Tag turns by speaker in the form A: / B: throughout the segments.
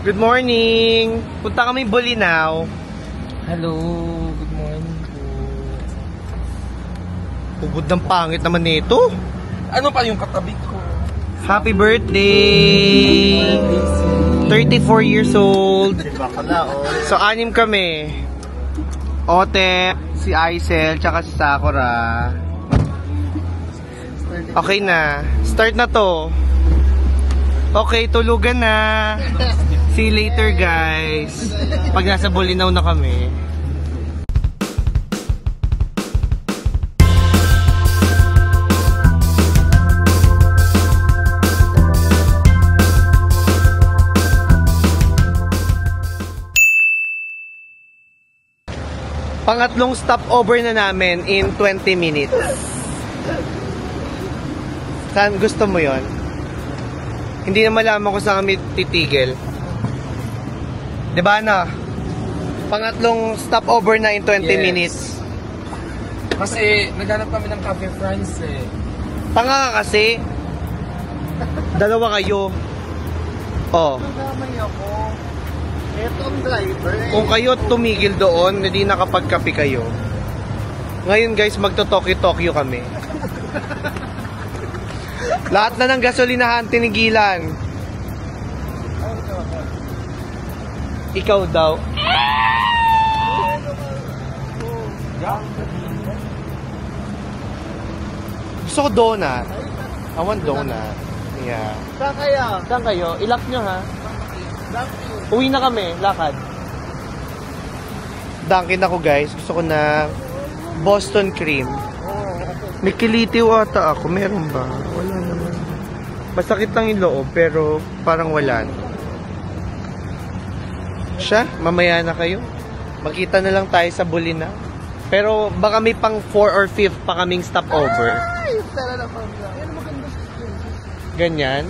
A: Good morning! Punta kami Bolinao.
B: Hello, good morning po.
A: Ubod ng pangit naman nito.
B: Ano pa yung katabi ko?
A: Happy birthday! 34 years old. So, 6 kami. Ote, si Aisel, tsaka si Sakura. Okay na. Start na to. Okay, tulugan na. See you later, guys. Pag nasa Bolinao na kami. Pangatlong stopover na namin in 20 minutes. Saan gusto mo yon? Hindi na malaman kung saan kami titigil. Diba na? Pangatlong stopover na in 20 minutes.
B: Kasi naghanap kami ng Cafe France eh.
A: Tanga ka kasi. Dalawa kayo. Oh.
C: Nagamay ako. Ito ang driver eh.
A: Kung kayo tumigil doon, hindi nakapagkape kayo. Ngayon guys, magto-Tokyo-Tokyo kami. Lahat na ng gasolinahan tinigilan. Ikaw daw. Gusto ko donut. I want donut. Yeah.
C: Saan kaya?
A: Saan kayo? Ilock nyo ha. Uwi na kami. Lakad. Dunkin ako guys. Gusto ko na Boston cream. May kilitiw ata ako. Meron ba? Wala naman. Masakit lang yung loob, pero parang wala. Siya, mamaya na kayo. Magkita na lang tayo sa Bolinao. Pero baka may pang 4 or 5 pa kaming stopover.
C: Ay, tara na pa. Yan maganda sa skin.
A: Ganyan.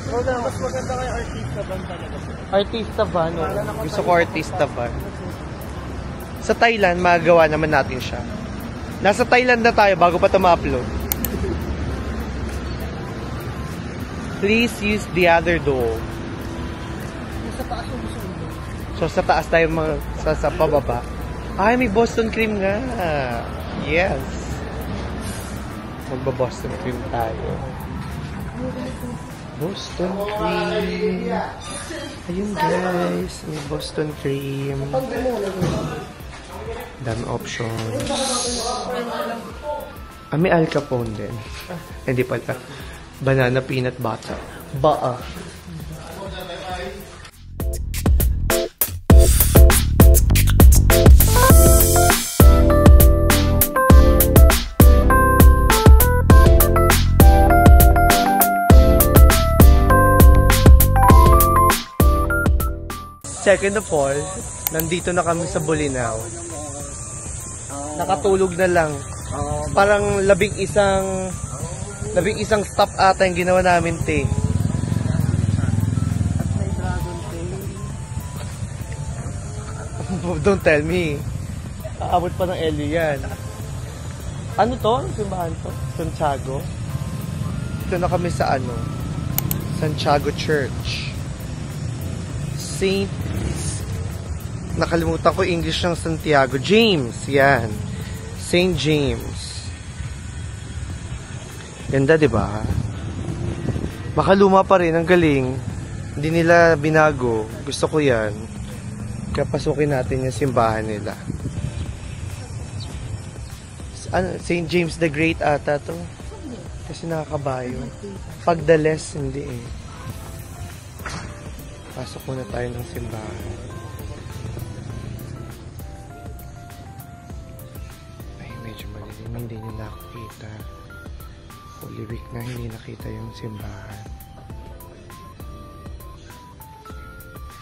C: Mas maganda kay artista ban talaga.
A: Artista ba? No? Gusto ko artista ba? Sa Thailand, magagawa naman natin siya. Nasa Thailand na tayo bago pa ito ma-upload. Please use the other door.
C: Sa taas yung gusto mo.
A: So sa taas tayo sa pababa. Ay, may Boston cream nga. Yes. Magba-Boston cream tayo. Boston cream. Ayun guys, may Boston cream. Dami options. Ah, may Al Capone din. Hindi pala. Banana peanut butter. Baa. Second of all, nandito na kami sa Bolinao. Nakatulog na lang. Parang labing isang stop ata yung ginawa namin, te.
C: At may dragon tail.
A: Don't tell me. Aabot pa ng Elio yan. Ano to? Simbahan to? Santiago? Dito na kami sa Santiago Church. Nakalimutan ko English ng Santiago. James, yan. St. James. Ganda, di ba? Makaluma pa rin, ang galing. Hindi nila binago. Gusto ko yan. Kapasukin natin yung simbahan nila. St. James the Great ata to. Kasi nakakabayo. Pag the less, hindi eh. Pasok muna tayo ng simbahan. Ay, medyo malilim. Hindi nyo nakakita. Holy Week na hindi nakita yung simbahan.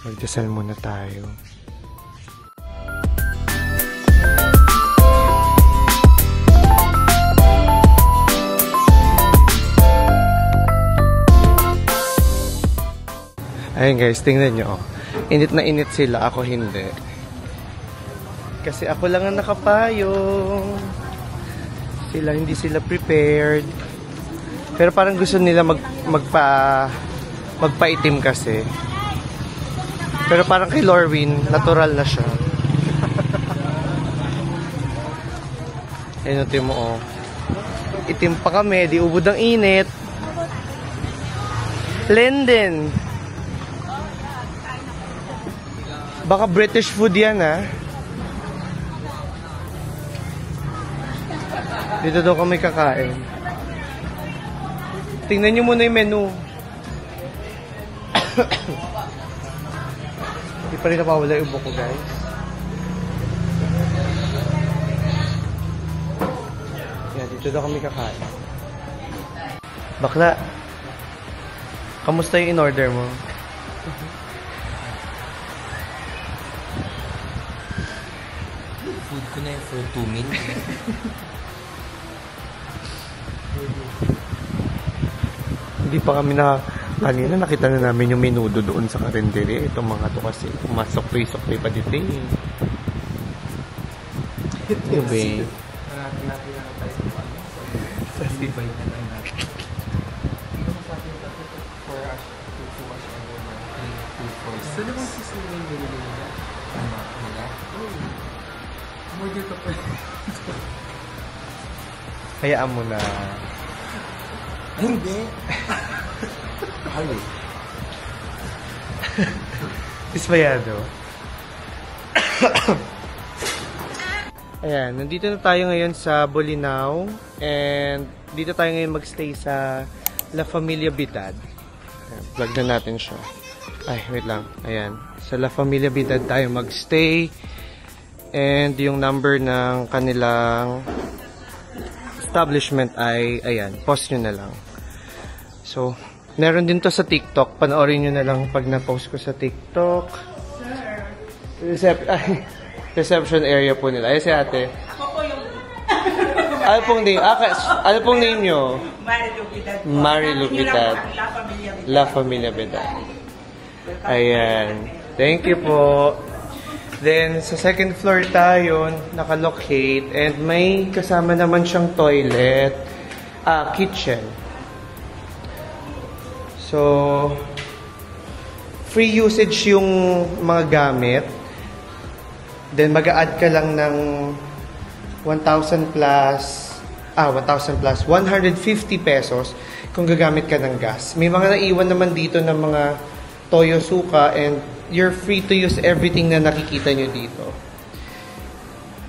A: Magdasal muna tayo. Ayun guys, tingnan nyo. Init na init sila, ako hindi. Kasi ako lang ang nakapayong. Hindi sila prepared. Pero parang gusto nila magpaitim kasi. Pero parang kay Lorwin, natural na siya. Ayun, natin mo, oh. Itim pa kami, di ubod ng init. Linden. Baka British food yan, ha? Dito daw kami kakain. Tingnan nyo muna yung menu. Hindi pa rin napawala yung ubo ko, guys. Yan, dito daw kami kakain. Bakla, kamusta yung in-order mo?
B: Food ko na yung for 2 meal.
A: Hindi pa kami na... Kanina nakita na namin yung menudo doon sa karinderi. Itong mga to kasi masokri-sokri pa dito eh. Ano ba eh?
B: Sa sibay na lang natin. Dito ko sa atin for us to wash our food first. So, di ba sisili yung binili nila? Ano? Nila? More dito pa.
A: Hayaan mo na.
B: Hindi. Hali.
A: Dismayado. Ayan, nandito na tayo ngayon sa Bolinao. And dito tayo ngayon magstay sa La Familia Bitad. Ayan, plug na natin siya. Ay, wait lang. Ayan. Sa La Familia Bitad tayo magstay. And yung number ng kanilang establishment ay, ayan, post nyo na lang. So, meron din to sa TikTok. Panoorin nyo na lang pag na-post ko sa TikTok. Reception area po nila. Ay, si ate.
D: Ako po yung...
A: Ano pong name? Ano pong name nyo?
D: Marilu Bitad.
A: Marilu Bitad.
D: La Familia Bitad.
A: La Familia Bitad. Ayan. Thank you po. Then, sa second floor tayo, nakalocate. And may kasama naman siyang toilet. Kitchen. So, free usage yung mga gamit. Then, mag-a-add ka lang ng 1,000 plus 150 pesos kung gagamit ka ng gas. May mga naiwan naman dito ng mga toyo suka and you're free to use everything na nakikita nyo dito.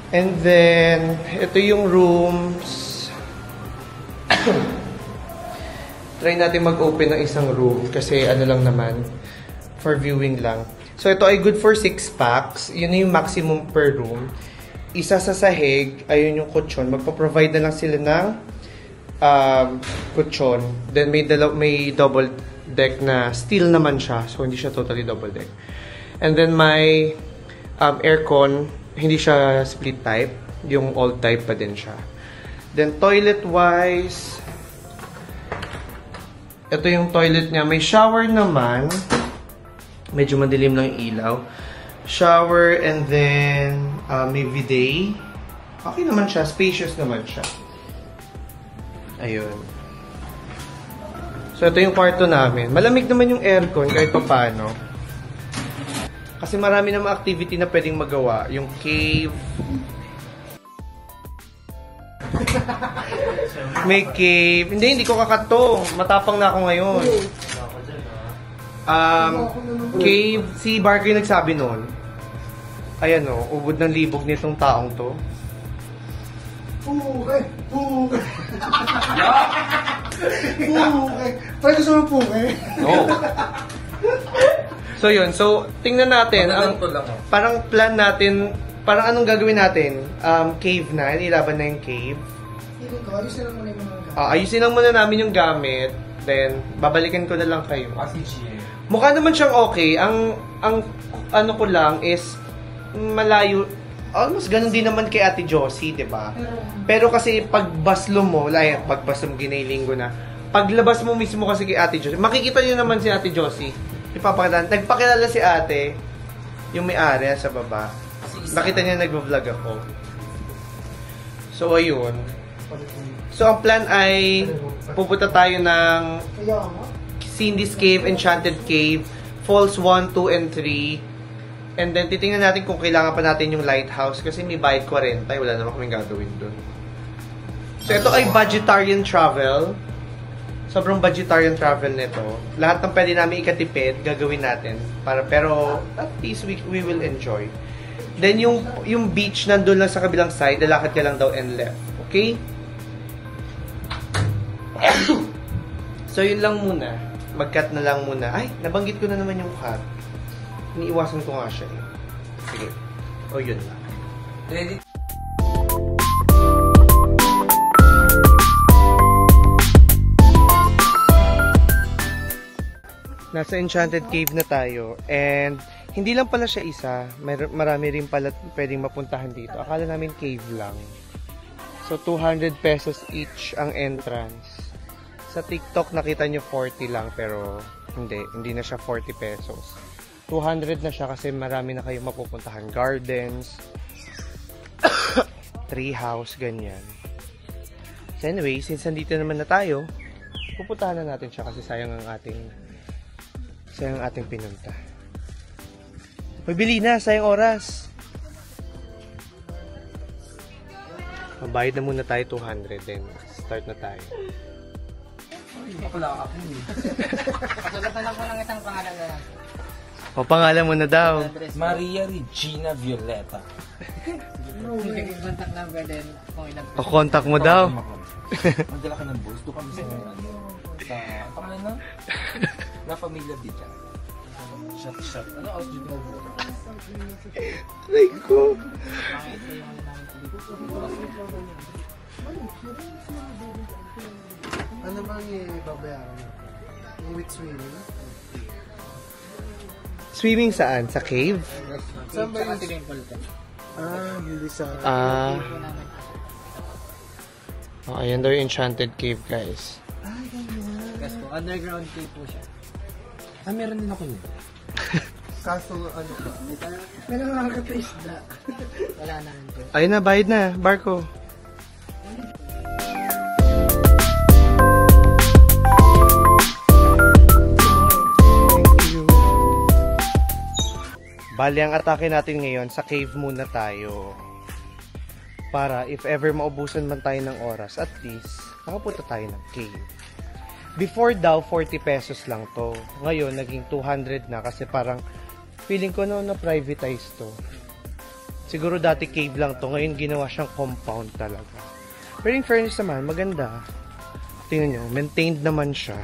A: And then, ito yung rooms. Try natin mag-open ng isang room kasi ano lang naman, for viewing lang. So, ito ay good for 6 packs. Yun yung maximum per room. Isa sa sahig, ayun yung kutsyon. Magpa-provide na lang sila ng kutsyon. Then, may double deck na steel naman siya. So, hindi siya totally double deck. And then, may aircon. Hindi siya split type. Yung old type pa din siya. Then, toilet-wise, ito yung toilet niya. May shower naman. Medyo madilim lang yung ilaw. Shower and then may bidet. Okay naman siya. Spacious naman siya. Ayun. So, ito yung kwarto namin. Malamig naman yung aircon kahit pa paano. Kasi marami namang activity na pwedeng magawa. Yung cave. May cave. Hindi ko kakato. Matapang na ako ngayon. Cave. Si Barker nagsabi nun. Ayan o. Ubod ng libog nitong taong to.
C: Pukay! Pwede gusto mo pukay?
A: No. So yun. So, tingnan natin. Parang plan natin. Parang anong gagawin natin? Cave na. Ilaban na yung cave.
C: Ayusin lang muna yung mga gamit.
A: Ayusin lang muna namin yung gamit. Then, babalikan ko na lang kayo. Mukha naman siyang okay. Ang ano ko lang is malayo. Almost ganun din naman kay Ate Josie, di ba? Pero kasi pagbaslo mo, pagbaslo mo ginailing ko na. Paglabas mo mismo kasi kay Ate Josie, makikita niyo naman si Ate Josie. Nagpakilala si Ate, yung may-ari sa baba. Nakita niya nagvo-vlog ako. So, ayun. So, ang plan ay pupunta tayo ng Cindy's Cave, Enchanted Cave, Falls 1, 2, and 3. And then, titingnan natin kung kailangan pa natin yung lighthouse kasi may bayad 40. Wala naman kaming gagawin dun. So, ito ay budgetarian travel. Sobrang budgetarian travel nito. Lahat ng pwede namin ikatipid, gagawin natin. Pero, at least we will enjoy. Then, yung beach nandun lang sa kabilang side, lalakad ka lang daw and left. Okay? So, yun lang muna. Mag-cut na lang muna. Ay, nabanggit ko na naman yung cut. Iniiwasan ko nga siya eh. Sige. O, yun lang.
B: Ready?
A: Nasa Enchanted Cave na tayo. And, hindi lang pala siya isa. Marami rin pala pwedeng mapuntahan dito. Akala namin cave lang. So, 200 pesos each ang entrance. Sa TikTok, nakita nyo 40 lang. Pero, hindi na siya 40 pesos. 200 na siya kasi marami na kayong mapupuntahan. Gardens, tree house, ganyan. So anyway, since nandito naman na tayo, pupuntahan na natin siya kasi sayang ang ating pinunta. Pabili na, sayang oras. Mabayad na muna tayo 200 then start na tayo.
B: Wala ako eh.
D: Pagkatan lang ko lang isang pangalan na lang.
A: O, pangalan mo na daw.
B: Maria Regina Violeta.
D: Contact number din kung ilang.
A: O, contact mo daw.
B: Magdala ka ng bus. Doon kami sa pangalan na? La Familia Vita. Shot. Ano aus dito mo?
A: Aray ko.
C: Ano bang ibabayaran mo? Yung with swimming?
A: Swimming saan? Sa cave?
C: Saan ba yung temple ka? Hindi sa...
A: Ayan daw yung Enchanted Cave, guys.
D: Yes po, underground cave po siya.
B: Meron din ako niya.
C: Kaso ano ka?
D: Pero makakata isda. Wala na rin po.
A: Ayun na, bayad na. Barko. Bali, ang atake natin ngayon, sa cave muna tayo. Para if ever maubusan man tayo ng oras, at least, nakapunta tayo ng cave. Before daw, 40 pesos lang to. Ngayon, naging 200 na kasi parang feeling ko na-privatize to. Siguro dati cave lang to. Ngayon, ginawa siyang compound talaga. Pero in fairness naman, maganda. Tingnan nyo, maintained naman siya.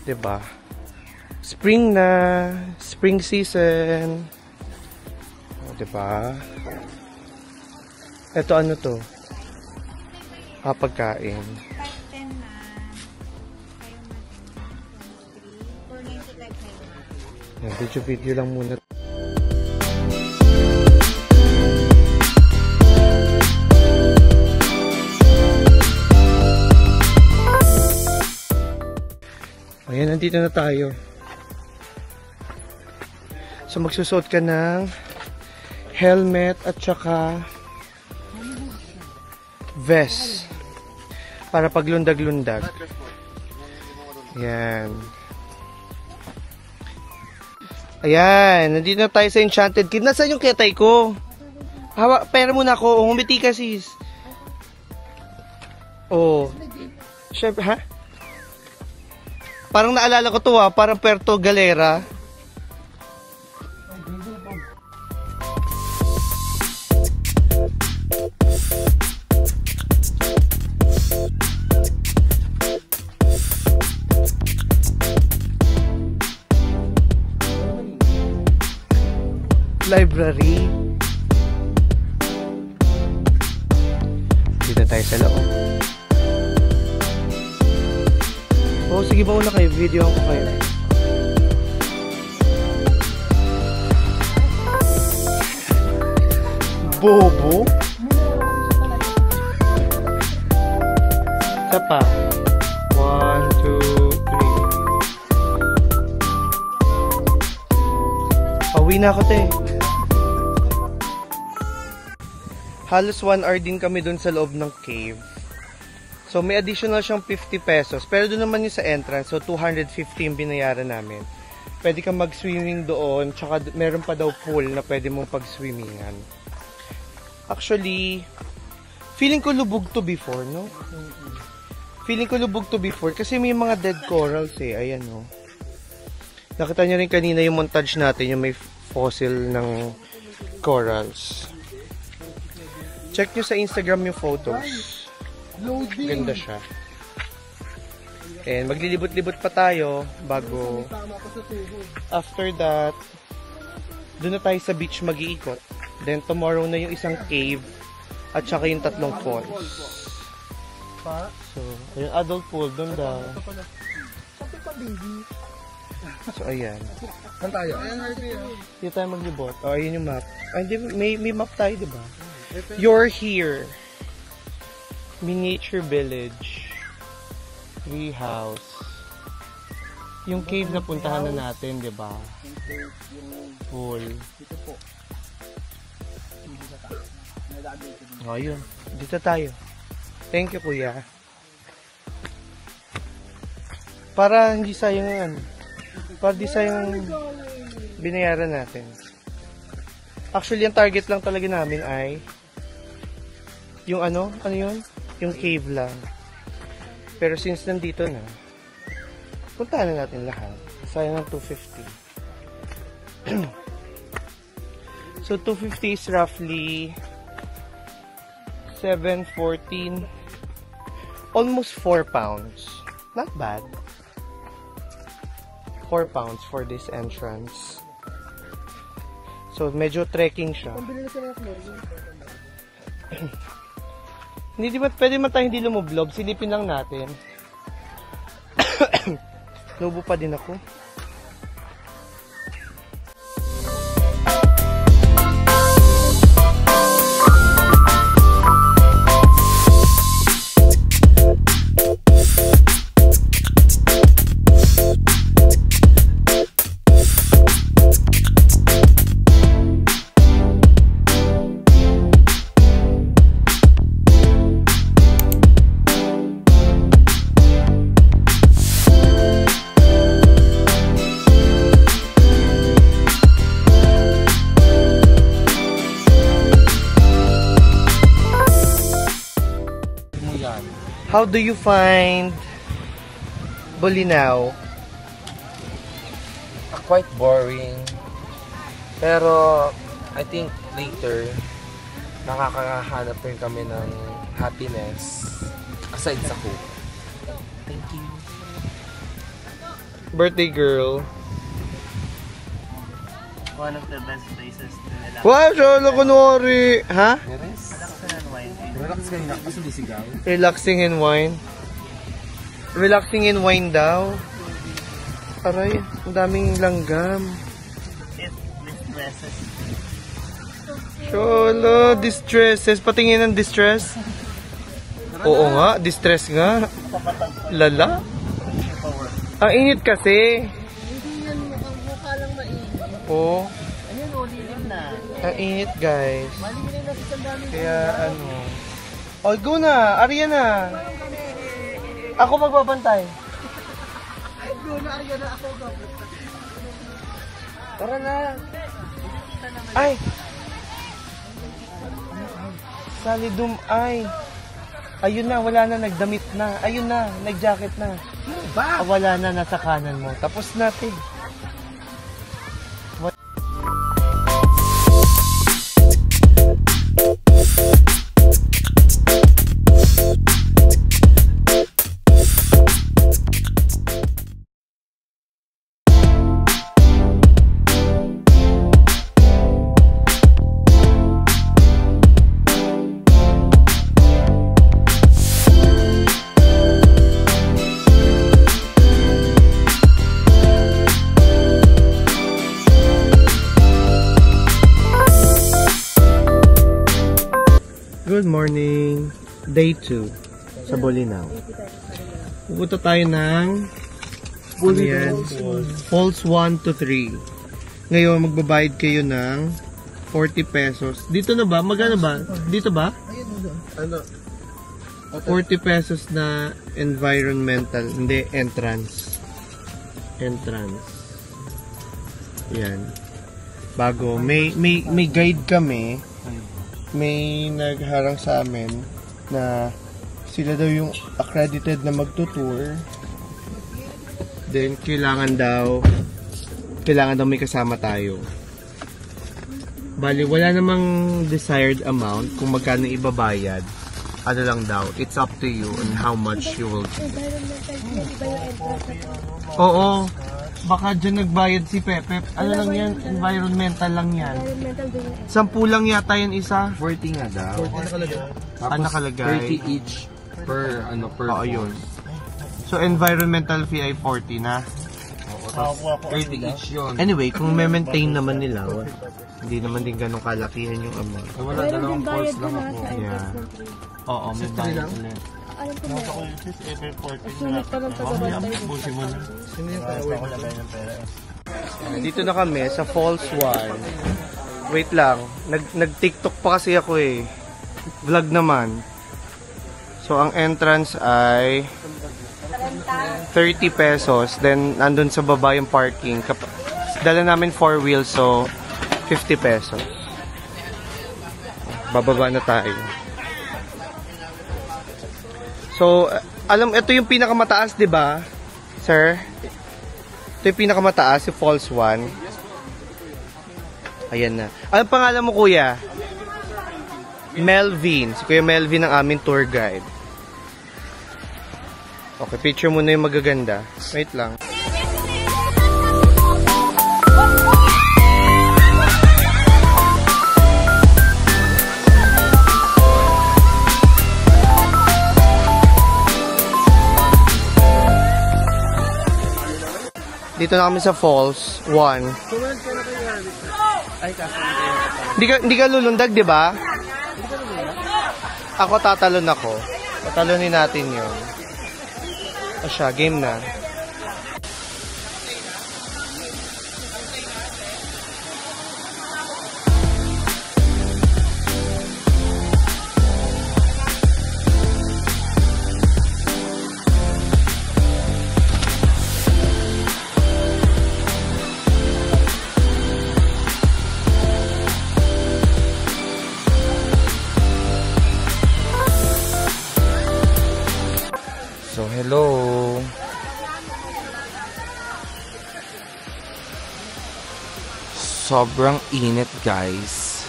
A: 'Di ba? Spring na. Spring season. O, diba? Ito ano to? Pagkain. Video lang muna. Ayan, nandito na tayo. So, magsusot ka ng helmet at saka vest para paglundag-lundag. Ayan. Ayan, nandito na tayo sa Enchanted Cave. Nasaan yung ketay ko? Pera muna ako. Humiti ka, sis. Oh. Syempre, ha? Parang naalala ko to, ha? Parang Puerto Galera. Library. Dito tayo sa loob. Oh, sige ba una kayo? Video ko kayo. Bobo? Isa pa. 1, 2, 3. Pauwi na ako, te. Halos 1 hour din kami dun sa loob ng cave. So, may additional siyang 50 pesos. Pero doon naman yung sa entrance. So, 250 yung binayaran namin. Pwede kang mag-swimming doon, tsaka meron pa daw pool na pwede mong pag-swimmingan. Actually, feeling ko lubog to before, no? Feeling ko lubog to before kasi may mga dead corals eh. Ayan, no? Nakita niyo rin kanina yung montage natin, yung may fossil ng corals. Check nyo sa Instagram yung photos. Ganda siya. And maglilibot-libot pa tayo bago after that doon na tayo sa beach mag-iikot. Then tomorrow na yung isang cave at saka yung 3 falls. So, yung adult pool doon daw. So ayan.
C: Saan tayo?
A: Dito tayo maglibot. Oh, ayun yung map. Ay, hindi, may map tayo, di ba? You're here. Miniature village. Tree house. Yung cave na puntahan na natin, di ba? Pool. Oh, yun. Dito tayo. Thank you, kuya. Para hindi sayang yan. Para di sayang binayaran natin. Actually, ang target lang talaga namin ay yung ano yun? Yung cave lang. Pero since nandito na, puntahan na natin lahat. Sayang ng 250. So, 250 is roughly 714. Almost 4 pounds. Not bad. 4 pounds for this entrance. So, medyo trekking siya. Hindi ba pwede man tayo hindi lumublob, silipin lang natin. Nubo pa din ako. How do you find Bolinao?
B: Quite boring. Pero, I think later, nakakahanap rin kami ng happiness aside sa hope. Thank you.
A: Birthday girl.
C: One of the best places to relax.
A: Wow, solo kunwari. Ha?
B: Yes.
C: Relax and unwind.
B: Relax kayo na kasi di sigaw.
A: Relaxing and wine. Relaxing and wine daw. Aray, ang daming langgam.
C: Distresses.
A: Solo, distresses. Patingin ng distress. Oo nga, distress nga. Lala. Ang init kasi.
D: Hindi yan mukha lang mainit.
A: Oo.
C: Ayun o, lilim na.
A: Ang init, guys.
D: Malilim na sa sandali.
A: Kaya ano. Oh, go na. Arya na. Ako magbabantay.
D: Doon na, Arya na ako.
A: Tara na. Ay. Salidum ay. Ayun na, wala na, nagdamit na. Ayun na, nagjacket na. Ah, wala na, nasa kanan mo. Tapos natin. Good morning. Day 2 sa Bolinao. Pupunta tayo ng Falls 1 to 3. Ngayon, magbabayad kayo ng 40 pesos. Dito na ba? Magkano ba? Dito ba?
B: Ano?
A: 40 pesos na environmental. Hindi, entrance. Entrance. Yan. Bago. May guide kami. May nagharang sa amin na sila daw yung accredited na magtutour. Then, kailangan daw may kasama tayo. Bali, wala namang desired amount kung magkano ibabayad. Ano lang daw, it's up to you on how much you will give. Oo. Baka dyan nagbayad si Pepe. Ano lang yan? Environmental lang yan. 10 lang yata yan isa.
B: 40 nga daw.
A: 40 nakalagay.
B: 30 each per
A: Oo, yun. So, environmental fee ay 40 na.
B: 30 each yun.
A: Anyway, kung may-maintain naman nila, hindi naman din ganun kalakihan yung amount.
B: Wala, dalawang calls lang ako.
A: Yeah. Oo, may bayad ulit.
D: Alam ko na.
C: Sulit pa ng tagabantay.
A: Sino yung Dito na kami sa Falls 1. Wait lang. Nag-TikTok pa kasi ako eh. Vlog naman. So, ang entrance ay 30 pesos. Then, nandun sa baba yung parking. Dala namin 4 wheels, so 50 pesos. Bababa na tayo. So, ito yung pinakamataas, di ba, sir? Ito yung pinakamataas, si Falls 1. Ayan na. Anong pangalan mo, kuya? Melvin. Si Kuya Melvin ang aming tour guide. Okay, picture muna yung magaganda. Wait lang. Dito na kami sa Falls 1. Hindi ka lulundag, di ba? Ako tatalon ako. Tatalonin natin yun. O siya, game na.
B: So, hello. Sobrang init, guys.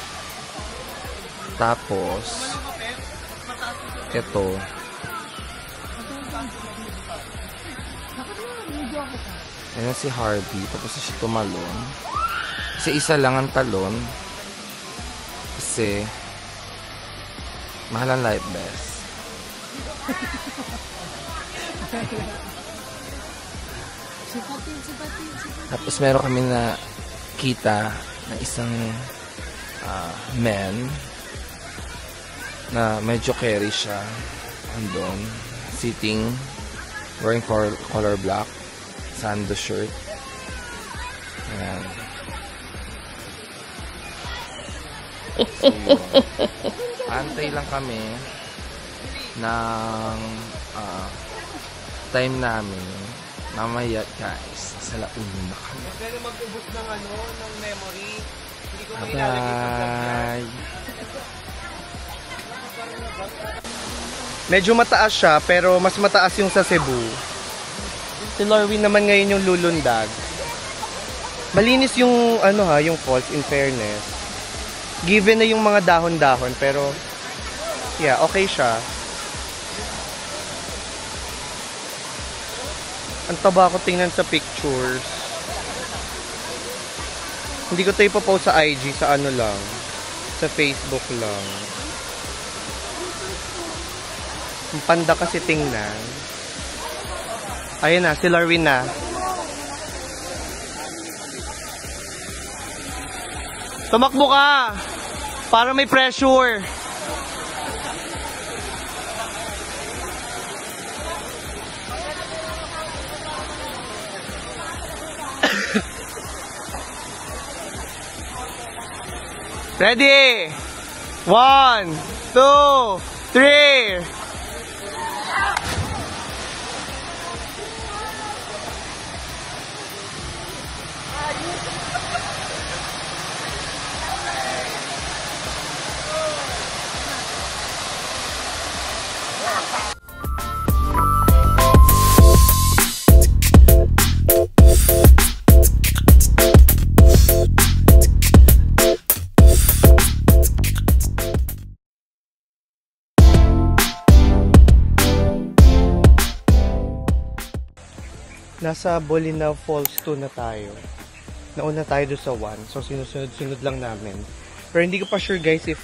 B: Tapos, ito. Ayan si Harvey. Tapos siya tumalon. Kasi isa lang ang talon. Kasi, mahal ang life vest. Tapos meron kami na kita na isang man na medyo carry siya andun, sitting, wearing color black, sando shirt. Ayan. So, antay lang kami ng time namin. Mamaya, guys, sa launin na kami.
A: Pero mag-ubos ng memory. Hindi ko
B: Bye!
A: Medyo mataas siya, pero mas mataas yung sa Cebu. Si Lorwin naman ngayon yung lulundag. Malinis yung, yung falls, in fairness. Given na yung mga dahon-dahon, pero, yeah, okay siya. Ang taba ko tingnan sa pictures. Hindi ko ito ipopost sa IG, sa lang. Sa Facebook lang. Ang panda kasi tingnan. Ayun na, si Larwin na. Tumakbo ka! Para may pressure. Ready? 1, 2, 3. Nasa Bolinao Falls 2 na tayo. Nauna tayo doon sa 1. So, sinusunod-sunod lang namin. Pero hindi ko pa sure guys if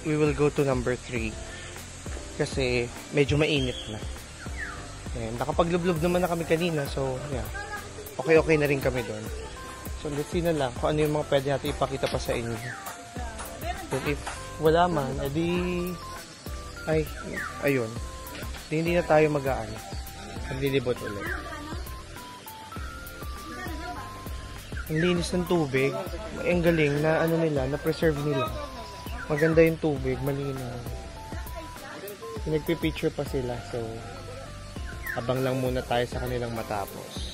A: we will go to number 3. Kasi medyo mainit na. And nakapaglublog naman na kami kanina. So, yeah. Okay na rin kami doon. So, let's see na lang kung ano yung mga pwede natin ipakita pa sa inyo. And if wala man, edi... ayun. Hindi na tayo mag-aano. Maglilibot ulit. Ang linis ng tubig. Ang galing na ano nila, na preserve nila. Maganda yung tubig, malinaw. Nagpi-picture pa sila, so abang lang muna tayo sa kanilang matapos.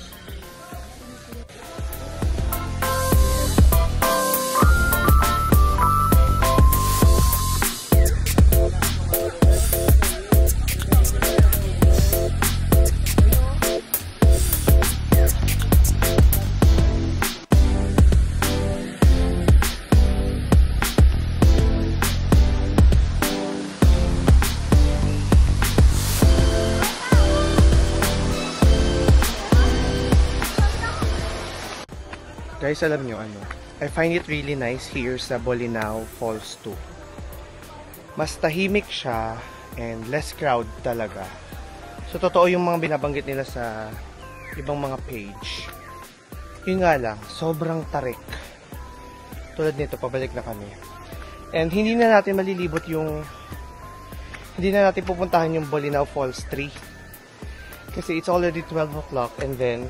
A: Guys, alam nyo ano, I find it really nice here sa Bolinao Falls 2. Mas tahimik siya and less crowd talaga. So, totoo yung mga binabanggit nila sa ibang mga page. Yun nga lang, sobrang tarik. Tulad nito, pabalik na kami. And hindi na natin malilibot yung... Hindi na natin pupuntahan yung Bolinao Falls 3. Kasi it's already 12 o'clock and then...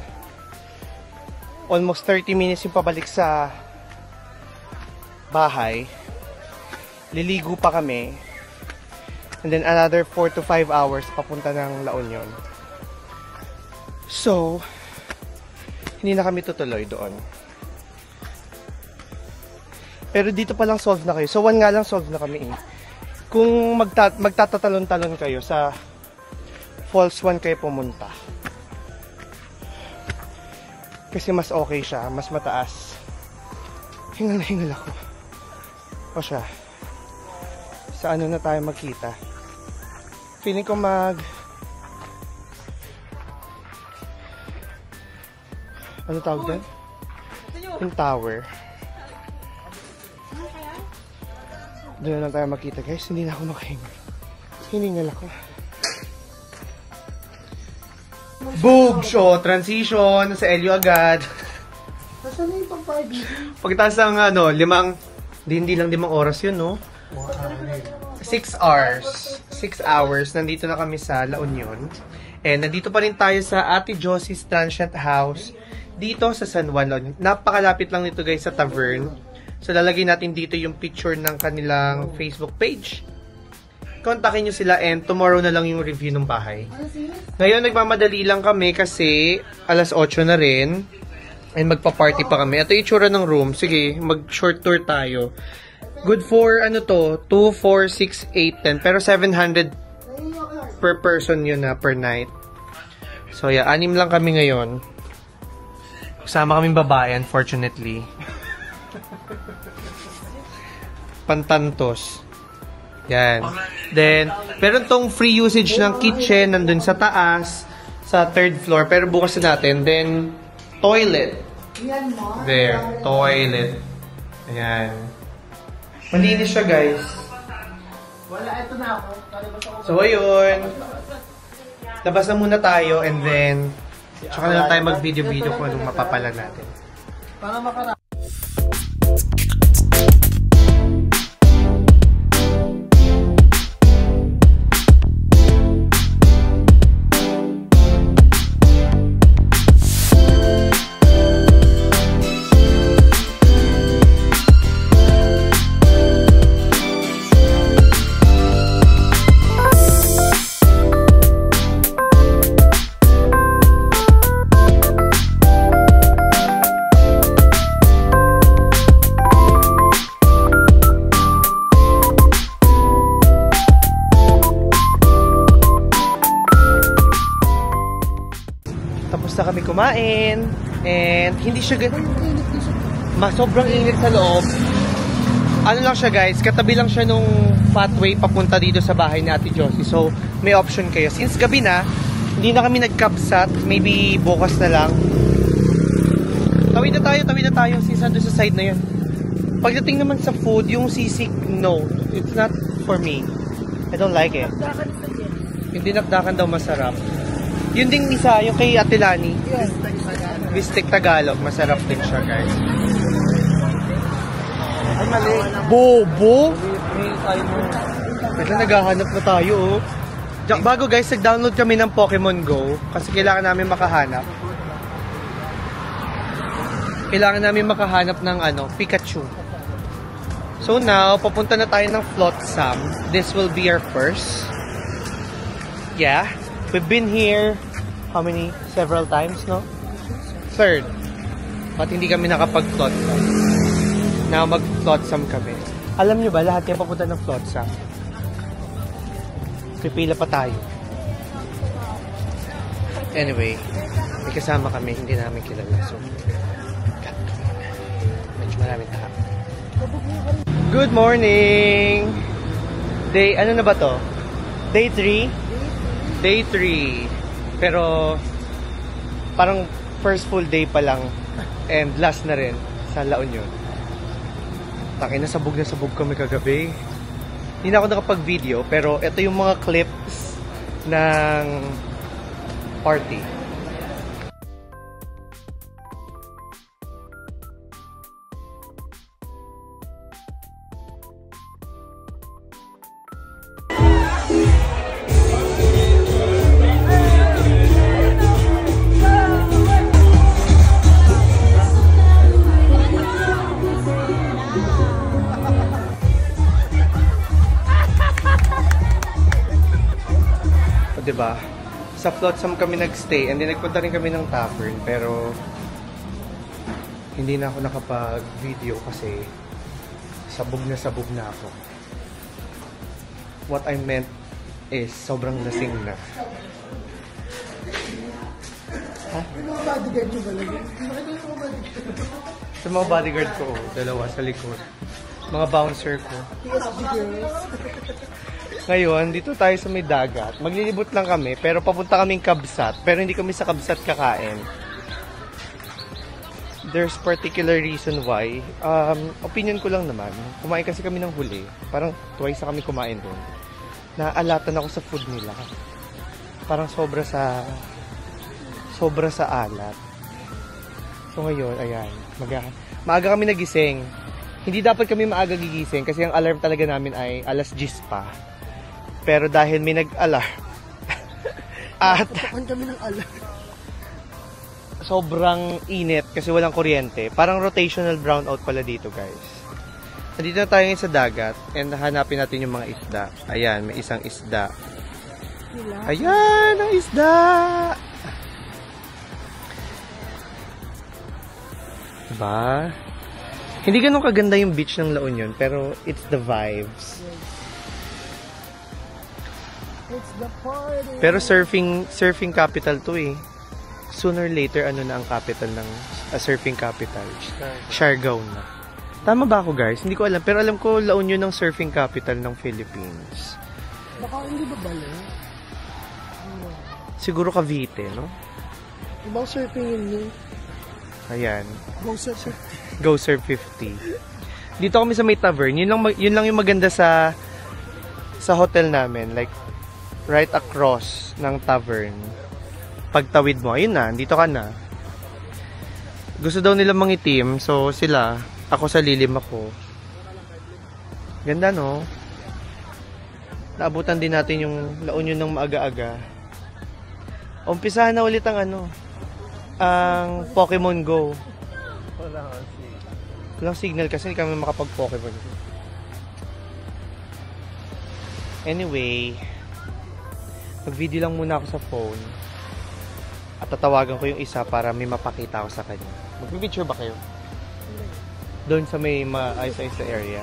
A: almost 30 minutes yung pabalik sa bahay. Liligo pa kami. And then another 4 to 5 hours papunta ng La Union. So, hindi na kami tutuloy doon. Pero dito pa lang solve na kayo. So, 1 nga lang solve na kami. Kung magtatatalon-talon kayo sa Falls 1 kayo pumunta. Kasi mas okay siya, mas mataas. Hingal na hingal ako. O siya. Sa ano na tayo magkita? Feeling ko ano tawag doon? Yung tower. Doon na tayo magkita guys. Hindi na ako makahingal. Hiningal ako. Boog! So, transition sa Elio agad.
D: Nasaan na yung pang-5?
A: Pagkatapos ng hindi lang 5 oras yun, no? 6 hours. 6 hours. Nandito na kami sa La Union. And nandito pa rin tayo sa Ate Josie's Transient House. Dito sa San Juan. Napakalapit lang nito guys sa Tavern. So, lalagay natin dito yung picture ng kanilang Facebook page. Kontakin nyo sila and tomorrow na lang yung review ng bahay. Ngayon, nagmamadali lang kami kasi alas 8 na rin. And magpa-party pa kami. Ito yung itsura ng room. Sige, mag-short tour tayo. Good for, 2, 4, 6, 8, 10. Pero 700 per person yun na per night. So, yeah, 6 lang kami ngayon. Kasama kaming babae, unfortunately. Pantantos. Yan. Then, meron tong free usage ng kitchen nandun sa taas, sa 3rd floor. Pero bukas na natin. Then, toilet. There. Toilet. Ayan. Malinis siya, guys.
D: Wala, ito na ako.
A: So, ayun. Labas na muna tayo and then, tsaka na lang tayo mag-video-video kung anong mapapala natin.
D: Para makara.
A: Tapos na kami kumain. And hindi siya sobrang init sa loob. Ano lang siya guys, katabi lang siya nung pathway papunta dito sa bahay ni Ate Josie. So, may option kayo. Since gabi na, Hindi na kami nagkapsat. Maybe bukas na lang. Tawid na tayo. Since doon sa side na yan. Pagdating naman sa food, yung sisig, no. It's not for me. I don't like it. Yung dinakdakan daw masarap. Yun ding isa, yung kay Ate Lani. Bistek Tagalog. Masarap din siya, guys.
C: Ay, mali.
A: Bobo! Bigla naghahanap na tayo, oh. Bago guys, nag-download kami ng Pokemon Go kasi kailangan namin makahanap. Ng Pikachu. So now, papunta na tayo ng Flotsam. This will be our first. Yeah. We've been here, how many? Several times, no? Third. But hindi kami nakapag-Flotsam. Now, mag-Flotsam kami. Alam nyo ba, lahat kayo papunta ng Flotsam. Pipila pa tayo. Anyway, may kasama kami, hindi namin kilala. So, medyo maraming tao. Good morning! Ano na ba to? Day 3? Day 3. Pero, parang first full day pa lang. And last na rin sa La Union. Takin na sabog kami kagabi. Hindi na ako nakapag-video, pero ito yung mga clips ng party. Diba? Sa Flotsam kami nagstay and then nagpunta rin kami ng tavern pero hindi na ako nakapag-video kasi sabog na ako. What I meant is sobrang lasing na. Ha?
D: Mga bodyguard nyo ba lagi?
A: Sa mga bodyguard ko, dalawa sa likod. Mga bouncer ko.
D: PSG girls.
A: Ngayon, dito tayo sa may dagat. Maglilibot lang kami, pero papunta kaming Kabsat. Pero hindi kami sa Kabsat kakain. There's particular reason why. Opinion ko lang naman. Kumain kasi kami ng huli. Parang twice na kami kumain doon. Naalatan ako sa food nila. Parang sobra sa alat. So ngayon, ayan. Maaga kami nagising. Hindi dapat kami maaga gigising kasi ang alarm talaga namin ay alas 10 pa. Pero dahil may nag-alarm at
D: kami ng alarm.
A: Sobrang init kasi walang kuryente. Parang rotational brownout pala dito, guys. Nandito na tayo ngayon sa dagat and hanapin natin yung mga isda. Ayan, may isang isda. Ayan, ang isda! Diba? Hindi ganun kaganda yung beach ng La Union, pero it's the vibes.
D: It's the party.
A: Pero surfing capital to eh. Sooner or later, ano na ang capital ng surfing capital? Siargao na. Tama ba ako, guys? Hindi ko alam. Pero alam ko, La Union ng surfing capital ng Philippines.
D: Baka hindi ba bala?
A: Siguro Cavite, no?
D: Ibang surfing yun.
A: Ayan.
D: Go surf.
A: Go Surf 50. Dito kami sa may tavern. Yun lang yung maganda sa hotel namin. Like, right across ng tavern. Pagtawid mo, ayun na, dito ka na. Gusto daw nila mangitim, so sila, ako sa lilim ako. Ganda, no? Naabutan din natin yung La Union ng maaga-aga. Umpisahan na ulit ang ang Pokemon Go. Walang signal kasi hindi kami makapag-Pokemon Go. Anyway, mag-video lang muna ako sa phone. At tatawagan ko yung isa para may mapakita ako sa kanya. Mag-picture ba kayo? Doon sa may maayos-ayos na area.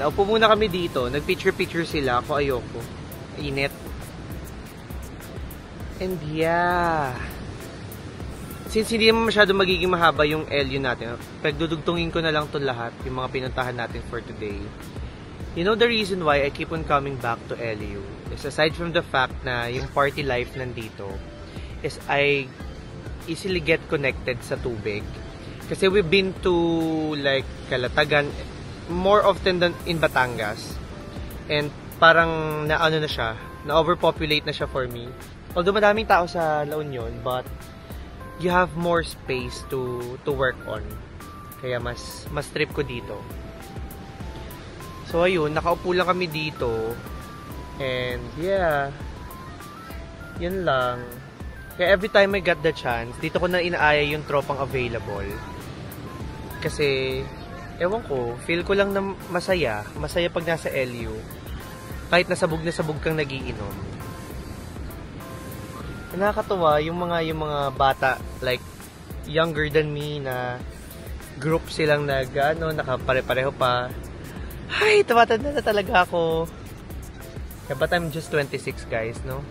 A: upo muna kami dito. Nag-picture-picture sila. Ako ayoko. Init. And yeah. Since hindi naman masyado magiging mahaba yung LU natin, pagdudugtungin ko na lang to lahat, yung mga pinuntahan natin for today. You know the reason why I keep on coming back to LU is aside from the fact na yung party life nandito is I easily get connected sa tubig. Kasi we've been to like Calatagan more often than in Batangas. And parang naano na siya, na-overpopulate na siya for me. Although madaming tao sa La Union, but you have more space to work on. Kaya mas trip ko dito. So ayun, nakaupo lang kami dito. And yeah, yun lang. Kaya every time I get the chance, dito ko na inaaya yung tropang available. Kasi, ewan ko, feel ko lang na masaya. Masaya pag nasa LU. Kahit nasabog na sabog kang nagiinom. Nakakatuwa yung mga bata, like, younger than me na group silang nakapare-pareho pa. Ay, tumatanda na talaga ako. Yeah, but I'm just 26, guys, no?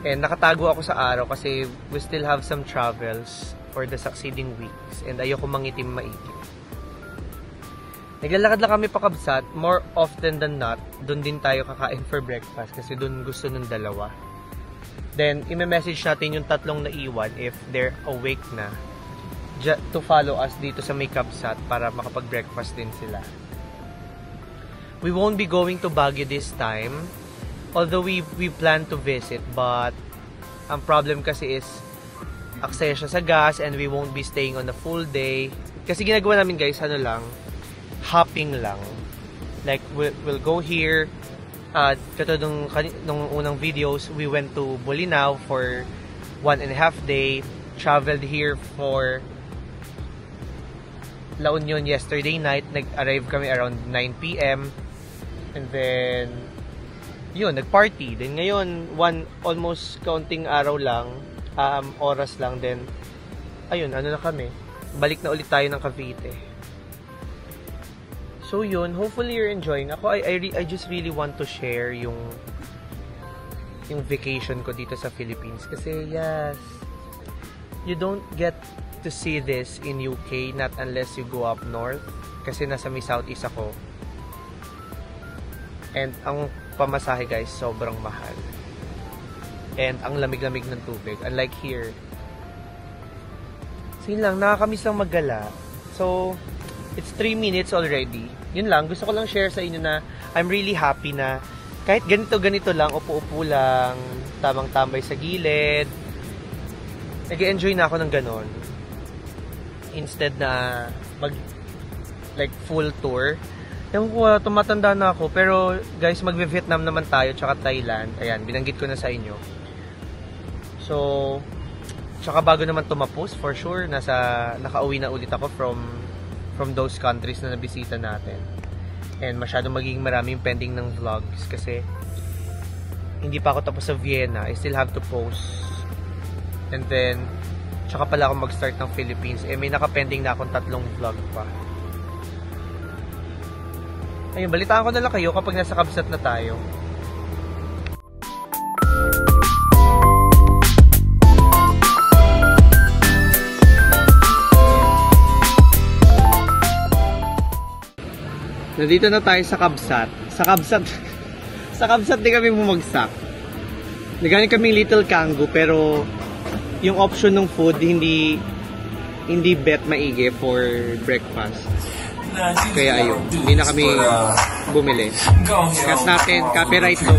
A: And nakatago ako sa araw kasi we still have some travels for the succeeding weeks. And ayoko mangitim maitim. Naglalakad lang kami pa Kabsat. More often than not, dun din tayo kakain for breakfast kasi dun gusto nung dalawa. Then, i-message natin yung tatlong naiwan if they're awake na to follow us dito sa may Kabsat para makapag-breakfast din sila. We won't be going to Baguio this time. Although we plan to visit, but ang problem kasi is aksaya siya sa gas and we won't be staying on a full day. Kasi ginagawa namin guys, hopping lang. Like, we'll go here. Katulad nung unang videos, we went to Bolinao for 1.5 day. Traveled here for La Union yesterday night. Nag-arrive kami around 9 p.m. And then, yun, nag-party. Then ngayon, almost counting araw lang, oras lang. Then, ayun, na kami. Balik na ulit tayo ng Cavite. So yun, hopefully you're enjoying. Ako, I just really want to share yung vacation ko dito sa Philippines. Kasi, yes, you don't get to see this in UK, not unless you go up north. Kasi nasa may southeast ako. And ang pamasahe guys, sobrang mahal. And ang lamig-lamig ng tubig. Unlike here. So yun lang, nakakamiss lang maggala. So, it's 3 minutes already. Yun lang, gusto ko lang share sa inyo na I'm really happy na kahit ganito lang, upo-upo lang, tamang tambay sa gilid. Nag-enjoy na ako ng ganon. Instead na like full tour. Ewan ko, tumatanda na ako. Pero guys, mag-Vietnam naman tayo, tsaka Thailand. Ayan, binanggit ko na sa inyo. So, tsaka bago naman tumapos, for sure, nakauwi na ulit ako from those countries na nabisita natin. And masyadong magiging maraming pending ng vlogs kasi hindi pa ako tapos sa Vienna. I still have to post. And then, tsaka pala ako mag-start ng Philippines. May nakapending na akong 3 vlog pa. Ayun, balitaan ko na lang kayo kapag nasa Kabsat na tayo. Nandito na tayo sa Kabsat. Sa Kabsat din kami bumagsak. Nagaling kaming Little Canggu pero yung option ng food hindi bet maigi for breakfast. Kaya ayun, hindi na kami bumili. Cut natin, copyright to.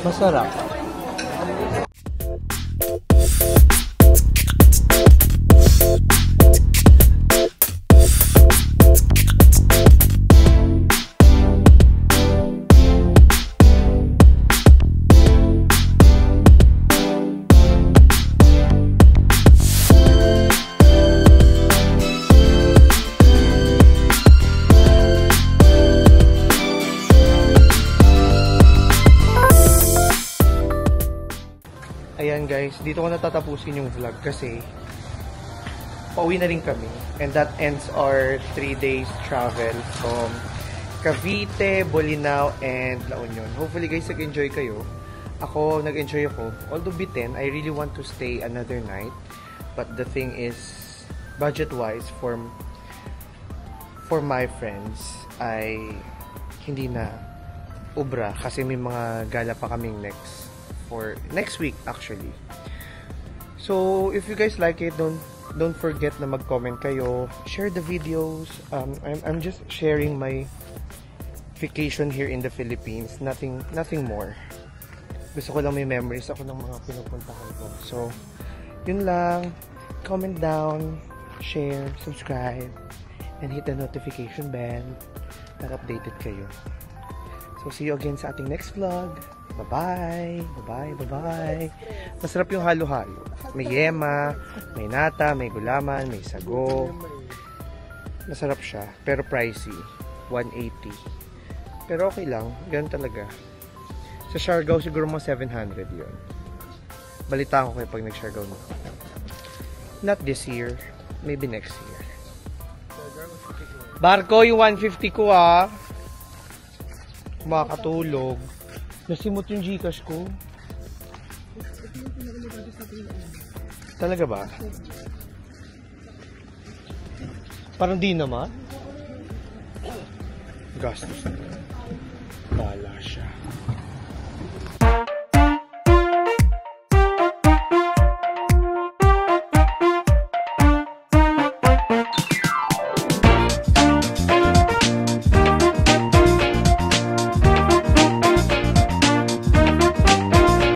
A: Masarap. Ayan guys, dito ko natatapusin yung vlog kasi pauwi na rin kami. And that ends our 3 days travel from Cavite, Bolinao, and La Union. Hopefully guys, nag-enjoy kayo. Ako, nag-enjoy ako. Although bitten, I really want to stay another night. But the thing is, budget-wise, for my friends, ay hindi na ubra kasi may mga gala pa kaming next week actually. So if you guys like it, don't forget na mag-comment kayo, share the videos. I'm just sharing my vacation here in the Philippines, nothing more. Gusto ko lang may memories ako ng mga pinupuntahan ko. So yun lang, comment down, share, subscribe, and hit the notification bell para updated kayo. So see you again sa ating next vlog. Bye-bye! Bye-bye! Bye-bye! Masarap yung halo-halo. May yema, may nata, may gulaman, may sago. Masarap siya, pero pricey. 180. Pero okay lang, ganun talaga. Sa Siargao siguro mga 700 yun. Balitaan ko kayo pag nag-Siargao na. Not this year, maybe next year. Barko, yung 150 ko ah. Makakatulog. Nasimot yung Gcash ko. Talaga ba? Parang di naman. Gastos na. Bala siya.